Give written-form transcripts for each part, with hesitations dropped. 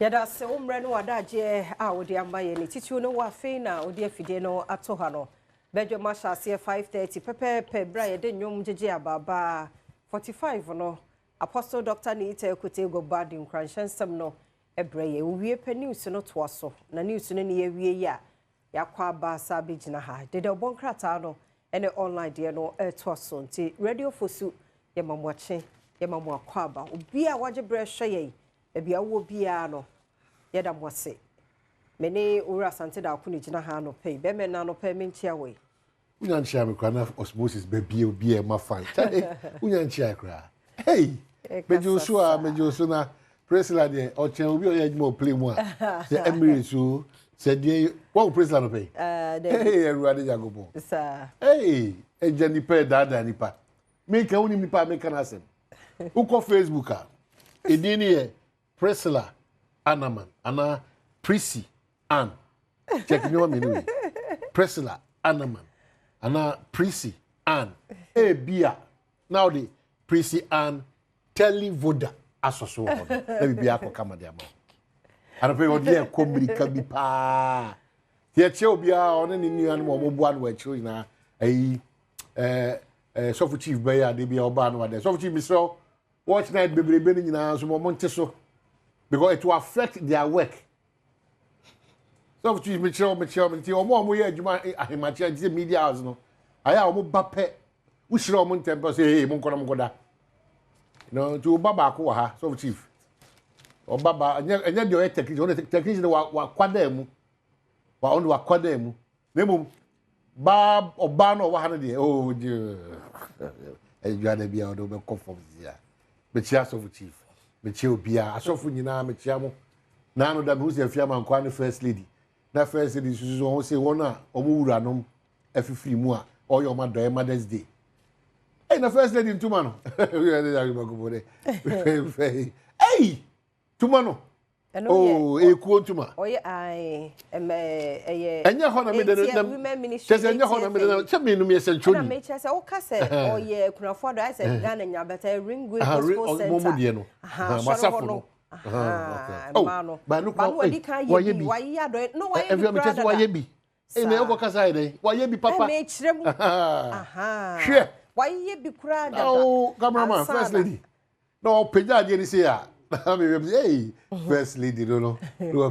Yada se umre no wadaje a wodi amaye ni titi no wa fe na wodi afide no ato ha no Badwam Media 5:30 pepe bra ye de nwom jeje ababa 45 no Apostle Dr. Nita Ekote go bad in Kranshansam no ebreye wie pe news no to aso na news no ne ye wie ya yakwa ba sa begina ha de bonkrata no ene online de no to aso nti radio fosu ye mamwache ye mamwakwa ba obi a waje bre hwe ye ebia wo bia no yeda mwase mene ura sante da akuni gina ha no pay be me na no pay me nchia we unya nchia me kwana osmosis be bia ma fine unya nchia kra hey mejo so na presla de o chen obi o ye mo play mu a se emirates o se de wo presla no pay hey eruade jagobo sir hey ejani pay dada nipa me ka uni nipa me kana asem uko Facebook a edini ye Priscilla Anaman ana Prissy Ann check me one minute Priscilla Anaman ana Prissy Ann bia now the Prissy Ann televoda asoso ho na bibia akokama de ama ana pe odi e komrika bi pa ye che obia one ni nua no mo bo anu achi na ayi sofu chief be ya de bia oba no ade sofu chief misro watch night bebrebe ni nyina so mo nte so because it will affect their work. So if you mature, or more year, you might imagine media house. No, I am bape. We should all temper say, hey, Monconam Goda. No, to Baba Koha, so chief. Or Baba, and yet your technician were quadem, were on what quadem. Nemo Bob or Ban or 100. Oh, dear. You had to be out of the comfort here. But she has of chief. Mechio bia asofu nyina mechiamo na no da me use afia man kwa ne first lady na first lady susu won say won a omwura nom afifiri mu a oyo ma do Mother's Day eh na first lady ntuma no hey tuma no oh ekuo ntuma oye ai enya ho na me de chese enya ho na me de che me no me senchoni na me chese o ka se oye kunafo do ai se Ghana nya beta ring gospel center mo die no masafo no mano ba no di kan ye bi wayi ado no wayi bi brother wayi bi eh me o ka sai dey wayi bi papa me chire mu hwe wayi bi kura dada oh cameraman first lady no peja je ni say ah hey, first lady, no,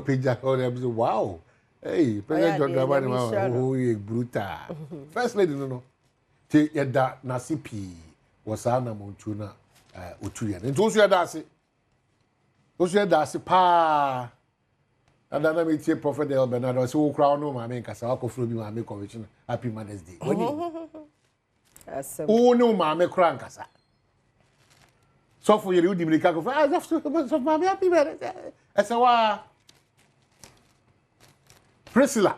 picture. Wow, hey, President John Dramani, oh, you brutal. First lady, no, take your da nasipi was Anna Montuna, Utuyan. And those you dasi pa. And then I meet your prophet El Bernardo, so crown no, my main Casako flew me, my conviction. Happy Mother's Day. Oh, no, my crown casa. So for you, the American go. I have to. Mommy, happy birthday. I said, "Wow, Priscilla,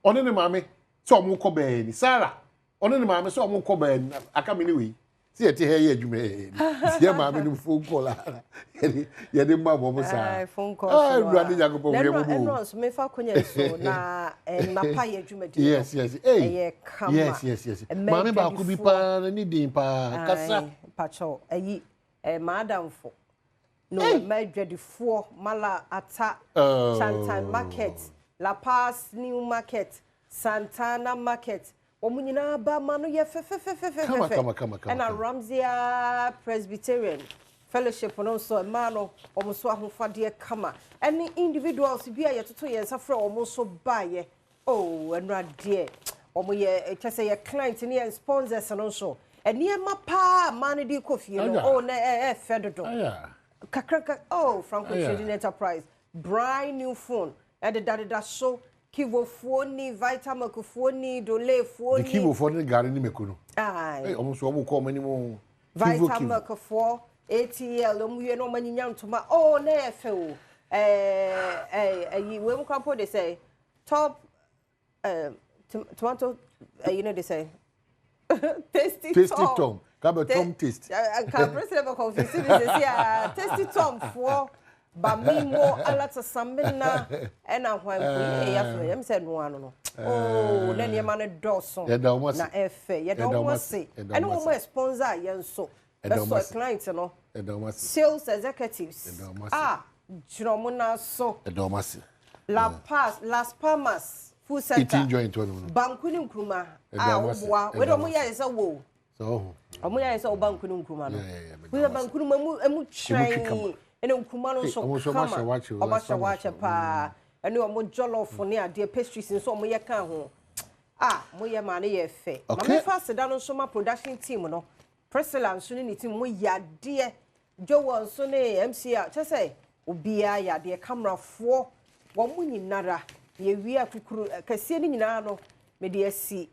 on the mommy, so I'm going to Sarah, on the mommy, so I'm going to I come anyway. See, I tell you, may. See, mommy, no phone call. Yeah, the mom was a phone call. I rather go for you. Me fa kunya so na mapa ye dwuma di. Yes. Hey, yes. Mommy, ba ku bi pa ni din pa kasa. Pacho, ayi. Madam for no Madrid for Mala Ata Chantan Market, La Paz New Market, Santana Market, Omunina ba manu ye fe and a Ramsey Presbyterian Fellowship and also a mano almost so for dear kama. Any individuals be a to years after almost so buy oh and right dear. Omo just say a client and sponsors and also. And near my pa, money di coffee, oh, federal. Kakaka, oh, Franco Trading Enterprise, brand new phone, and the dada show, Kivo phone, Vitamin phone, Dole phone. The Kivo phone, Garden Mekuno. Aye, almost won't call many more. Vitamin 4, ATL, we no money young to my own FO. You won't come, they say, top tomato, you know, they say. Tasty Tom. Come Tom taste. I can't press never confuse this. Yeah, Tasty Tom for Bamimo, a lot of Samina, and I'm when I'm saying one. Oh, then your man Dawson. You don't want to say. You don't want to say. And no more sponsor, young so. That's what clients, you know. Sales executives. Jromona so. Edomasi. Las Palmas Food Center. Eating joint one. Bankuni Nkrumah. Ah, we don't muya is a wo. So. Omuya is a bankuni Nkrumah. We have bankuni emu train. And Nkrumah no so kama. Omasha watch pa. And you are more jollof for near dear pastries and so muya can ho. Ah, moya mane ye fe. Mama fast down on soma production team no. President soon ni team moya dear Joe so ne MCR. Just say obia ya dear camera 4. Wamu nyinara ye wia kukuru kase ni nyinara no me de asi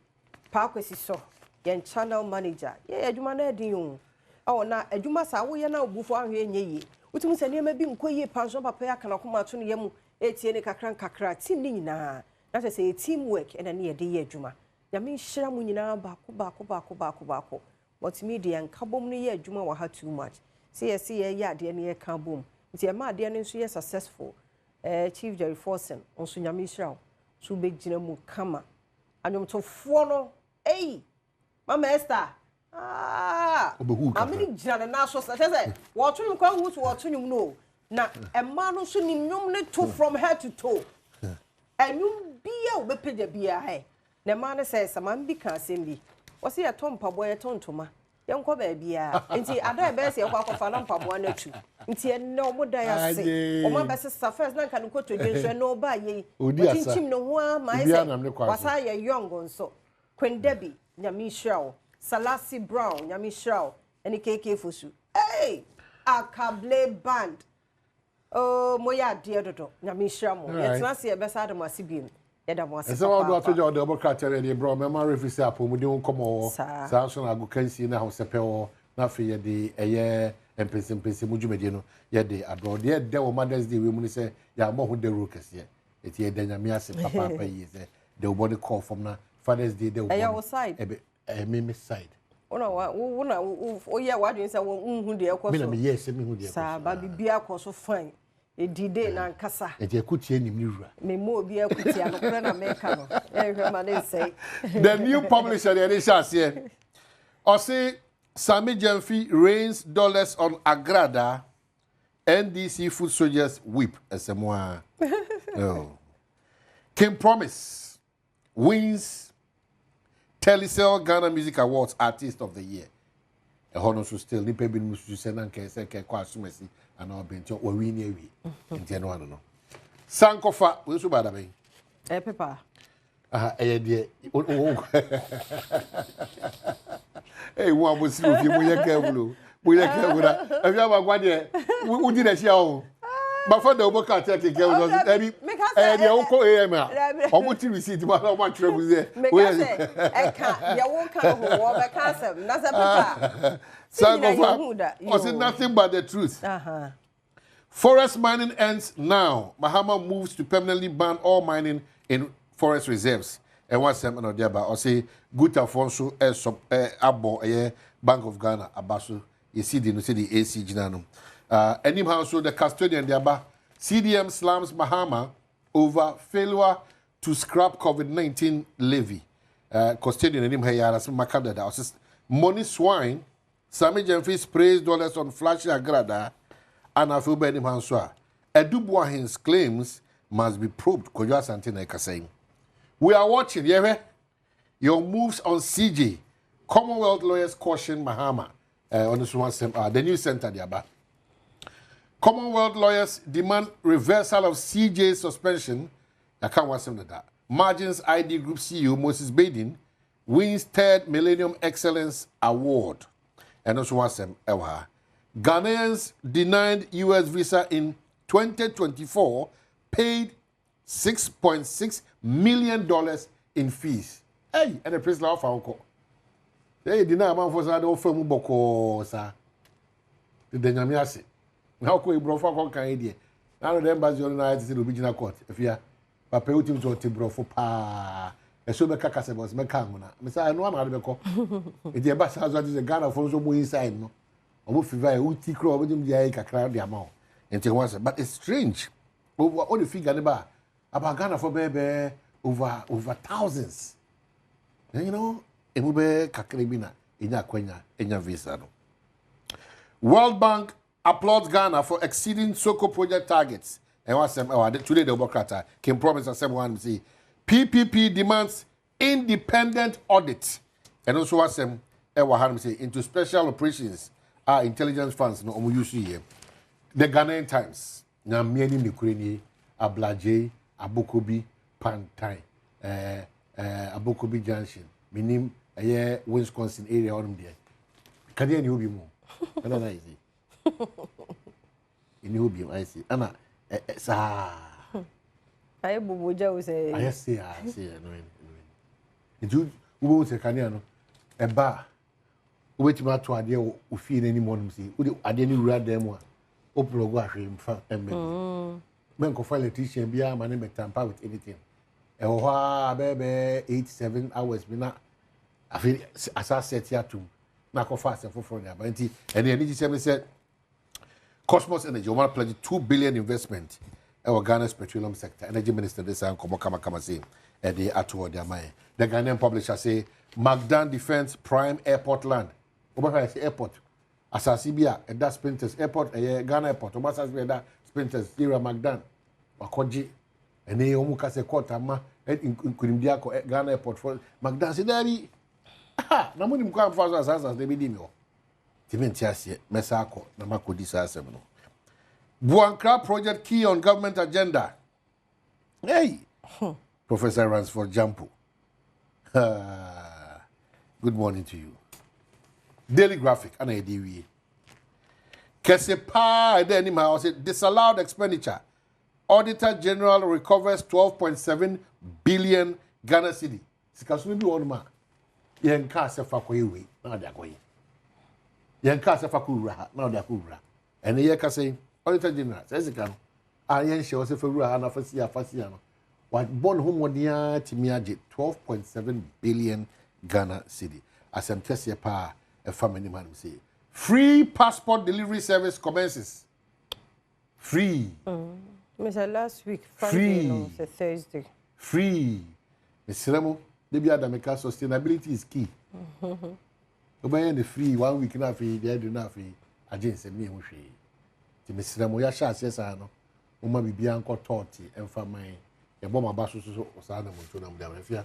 pa kwesi so ye channel manager ye adwuma na edin o awo na adwuma sa wo ye na obufo ahwe enye yi utum se ne ma bi nkoye panso papa ya kana koma to no ye mu etie ne kakra team ni nyinara na se team work ena ne ye de ye adwuma ya me nhira mu nyinara baako multimedia nkabom no ye adwuma wa ha too much se ye ya de ne ye kabom nti e ma de ne nso ye successful Chief Jerry Forsen onso nyame Israel so be gina mu kama anyom to fo no Mama Esther amini gina na so say wo to nyum kwa hu so wo to nyum no na emma no so ni nyum ne to from head to toe anyum bia wo be pagya bia he na ma ne say saman bi ka asem bi wo se ye to mpaboy ye to ntoma ye nkọ ba bia nti ada e be se kwa kwa fa na mpaboy na tu nti enne omo da ya se omo ba se first na kan ko to dwenso no ba ye otinchim no ho a ma ise wasa ye young nso kwendabi nyame Israel Salasi Brown nyame Israel eni KK Fosu akable band moya de dodo nyame Israel mo ye tena se ye be sa de mo asibiem ye da mo asibiem ese wa do atojo de obokratere de bro me ma refisi apomudi nkomo sa so na agokansi na ho sepe na fe ye de eye empese mujumedi no ye de adro de wo Mother's Day we mu ni se ya mo ho de ro kese eti ye de nyame ase papa yi se de wo body call from na Father's Day de wo your side me side ona o ye wa dwen se wo nhu de ekoso me na me yes me hu de ekoso sa ba bibia koso fine edide na nkasa eti ekutie nim ni wura me mo bia ekutie akokre na me ka no e hwe ma dey say the new publisher the initials here o say Sammy Jemfi rains dollars on Agrada. NDC food soldiers whip. Esemwa. Kim Promise wins Telecel Ghana Music Awards Artist of the Year. A honor so still ni pebi musu sena nke kwa asumesi ana obento o wi ni awi. Nti no ano no. Sankofa we so bada ben. Pepper. De hey, one was you careful. We are careful. If you have a one year, we did a show. But for the Oboka take care of us, the Oko AM. I want to receive what much trouble there. I can't, you won't come over the castle. Nothing was it nothing but the truth. Forest mining ends now. Mahama moves to permanently ban all mining in forest reserves. And what's happening on there? But I say, good Afonso, Abo, Bank of Ghana, Abasu, you see the AC Ginano. Anyhow, so the custodian, the Abba, CDM slams Mahama over failure to scrap COVID-19 levy. Custodian, and him here, as Macada, money swine, Sammy Jemfi sprays dollars on flashy Agrada, and I feel by him, Hanswa. Edubuahin's claims must be probed, Kojo Santina saying. We are watching, your moves on CJ. Commonwealth lawyers caution Mahama. On this one, the new center, the Commonwealth lawyers demand reversal of CJ's suspension. I can't watch them that. Margins ID Group CEO Moses Baden wins 3rd Millennium Excellence Award. And also one them. Ghanaians denied US visa in 2024 paid $6.6 million in fees. Hey, and the prisoner of Uncle. Hey, deny man for that offer Muboko, sir. The Denyamiasi. Now, could you bro for can idea? Now, the embassy on the original court. If you are Papa Utim to Tibro for pa, a super cacas was Macamona. Mr. I know I'm out of the court. If the ambassador is a Ghana for some inside, no. I will feel very uti crow with him the acre crowd the amount. Until once, but it's strange. Over all the figure about Ghana for baby over thousands. And you know, Emube Kakribina in your visa. World Bank applauds Ghana for exceeding SOCO project targets. And what's today the Democrat can promise us someone say PPP demands independent audit. And also what's say into special operations intelligence funds no use here. The Ghanaian Times na mieni mikureni Ablaje Abokobi Pantai Abokobi Junction minim Wisconsin area on there. Can you be more? And I see. In Ubium, I see. Anna, I bubuja say. I see. You won't say Caniano. A bar. Which matter to idea who feel any more. See, I didn't read them. Opera wash him for men can file a teacher and be a man in Tampa with anything. A baby 8-7 hours. I feel as I said here too. Nako fast and for their bounty. And the energy said Cosmos Energy want to pledge 2 billion investment in Ghana's petroleum sector. Energy Minister this and Kama say at the Atuo their mind. The Ghanaian publisher say Magdan Defense Prime Airport land. Over say airport. Asasibia at that Sprinters Airport, Ghana Airport. Obasas that Sprinters Ira Magdan. Wakoji. And they omukase quarter ma in Kurimdiako Ghana Airport for Magdan say daddy. Na mo nim kwa mfa so asasa de bi di mi o timenti ase mesako na makodi sa asem no Buankra project key on government agenda. Hey Professor Ransford Jampo. Good morning to you. Daily Graphic ana ediwi Kesepa de anima say disallowed expenditure. Auditor General recovers 12.7 billion Ghana cedi. Sikasumi bi won ma Yanka sefa koyewe na de akoye Yanka sefa kurura na de akurura ene ye ka say Auditor General say sika no ayen hye o sefa rura na fasia no wa bon homodia timi age 12.7 billion Ghana cedi asem kese pa e family man say free passport delivery service commences free Mr. last week Friday no say Thursday free Mr. Maybe Adameka sustainability is key. Obaye the free 1 week na free, they do na free. Agents me ho hwe. Ti mesira mo ya sha asesa no. Mo ma bibia nko torti emfa man. Ye bo ma ba so osa na mo ntona mo da afia.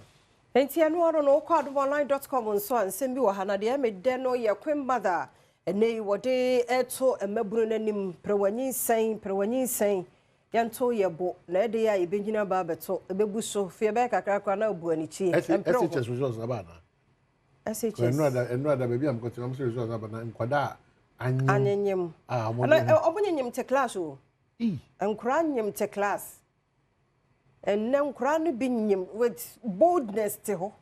Enti anu oro no kwa adomonline.com nso ansem bi wo ha na de me de no ye kwembada ene wode eto emabunu nanim prewanyin sen yanto yebo na ede ya ebegyina ba beto ebebu so fie be kakra na obu anichi SHS results na ba na SHS enu ada baby am continue am results na ba na nkwada anyem ana obonyem te class o enkura nyem te class enne nkura no bi nyem with boldness te ho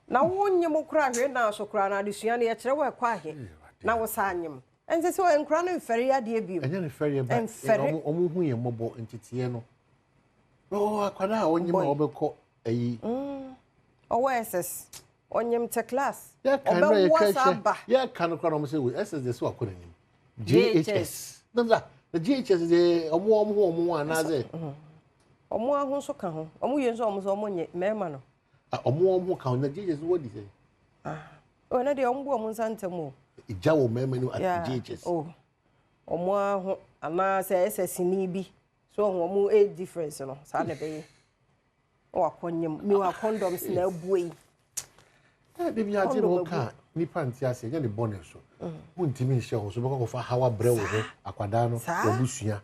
na wonyem kura hwe na so kura na adesua na ye kire wa kwa he na wo sa anyem ense so enkura no mfere ya de biom enye ne fere ba omu hu ye mobo ntitiye no akwada onyem a obekọ ayi SS onyem te class obe wasaba ya kan kwa no say SS de so akọ nyem JHS no the JHS de omu anaze omu ahun so ka ho omu ye so omu nye mema no omu ka ho na JHS what dey say o na de omu omu santamu ijawo mema no at JHS omu ahun ana say SS ni bi so omu a difference no sa na be o akonyem mi wa condoms na abuei de bi ati no ka ni panti ase nya ne bonus so untimi hye ho so beko fa hawa bre wo ho akwada no obusua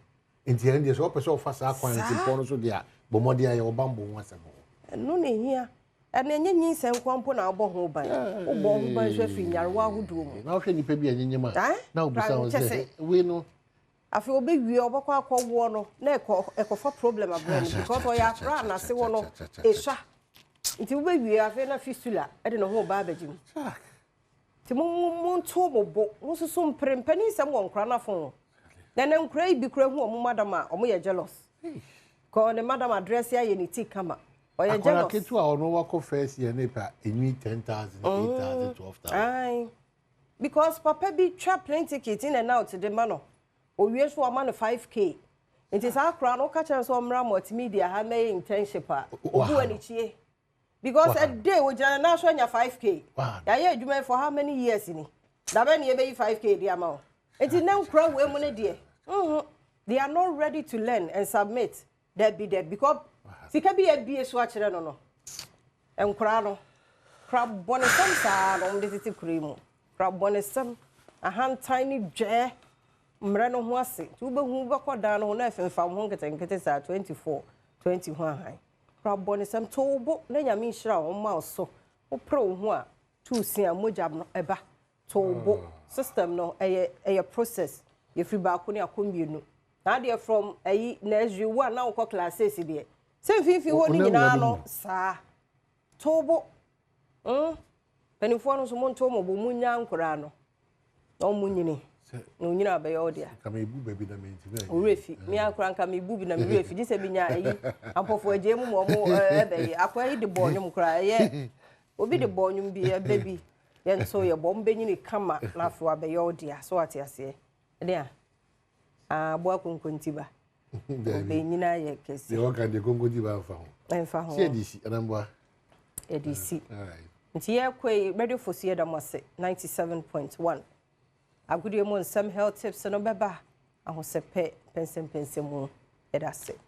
enti en de so opese ofa sa akwan ti pono so dia bomode aye obambo nwasemo no ne hia ene enye nyinse nkwampo na abo ho ban obo ho ban hwe fi nyarewa ahodo mu na hwe nipa bi enyenyema na obusa wo se we no afi obe wie obakọ akọwo no na ekofa problem abro because o ya fra na se wo no esha nti obe wie afi na fistula e de no ho ba abagim ti mo nto bobo mo susu mprempani sam wo nkra na fon na nkra ibi kra hu omo madam a omo ye jealous ko ne madam address ya ye ni ti kama o ye jealous akora ketu a ono wako first year ne pa enwi 10,000 8,000 12,000 ai because papa bi twa plane ticket in and out the man o wie so ama no 5k nti sa akra no ka chan so mra multimedia ha na internship a obu ani chie because a day we jana na so nya 5k ya ye adwuma for how many years ni da be na ye be 5k di ama It is now crowd women dear. They are not ready to learn and submit. That be there because they can be a BS watcher no. And crowd bonnet some on the cream. Crab bonnet some a hand tiny jar. Mrano Huasi, Tuba who walk down on F and found Honket and Ketesa 24, 21 high. Crab bonnet some tobo, Naya Misha on mouse so, o pro one, 2 see a mojab eba, tobo, system no, a process, your free balcony a cumbino. Now they are from a nursery one now called classes here. Same if you want in ano, sir. Tobo, Pennyphone was one tomo, Munya Corano. No munini. No, you know, by order. Come a boo baby, Refi, me a crank, me booby, and refi. This a binya, I'm for a gem or more. I quite the bonum cry, yeah. Will be the bonum be a baby. Then so your bombing come up, laugh for by order. So what I say. There. Welcome, Kuntiba. Benina, yes. The organ, the Congo Diva found. And found CDC, and I'm what? ADC. It's here, ready for Sierra Masse 97.1. I could do some health tips and no baba. I was a pet, pensem, mo. That's it.